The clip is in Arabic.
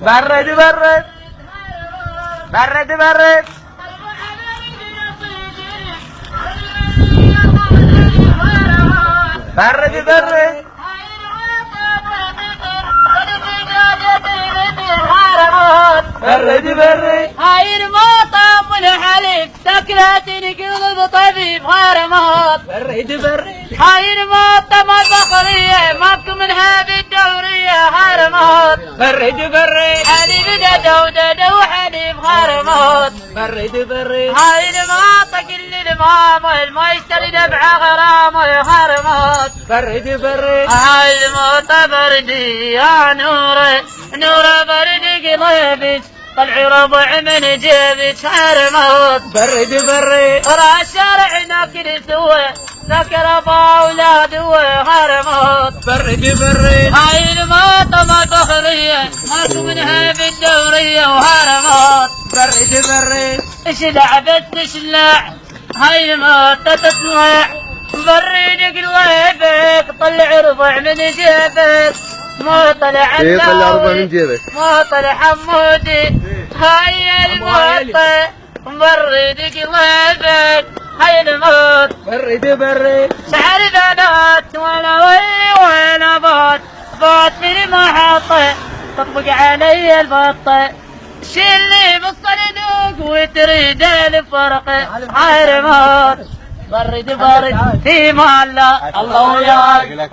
برد برد برد برد برد برد برد برد هاي المطعم والحليب تاكلاتني قلب طبيب غرامات. برد برد هاي المطعم البقرية ماكو منها بالدورية غرامات. برد برد حليب ددا وددا وحليب غرامات. برد برد هاي المطعم كل المام ما يشتري دبعة غرام غرامات. برد برد هاي المطعم بردي يا نوري نور بردي قلبك طلعي ربع من جيبك غرامات. برد برد ترى الشارع ناكل سوى ذكر ابا اولاد غرامات. برد برد هاي المطعم البخرية ماكو منها بالدورية وغرامات. برد برد اشلع بس اشلع هاي المطعم تطلع بريدك قلبك طلع ربع من جيبك مو طلع طلع ربع من جيبك مو طلع حمودي. هاي المطعم بريدك قلبك هاي الموت. برد برد شعر بنات وانا وين بات بات من المحطة تطبق علي البطة شيلي بالصندوق وتريد الفرق غرامات. برد برد في مالا الله وياك.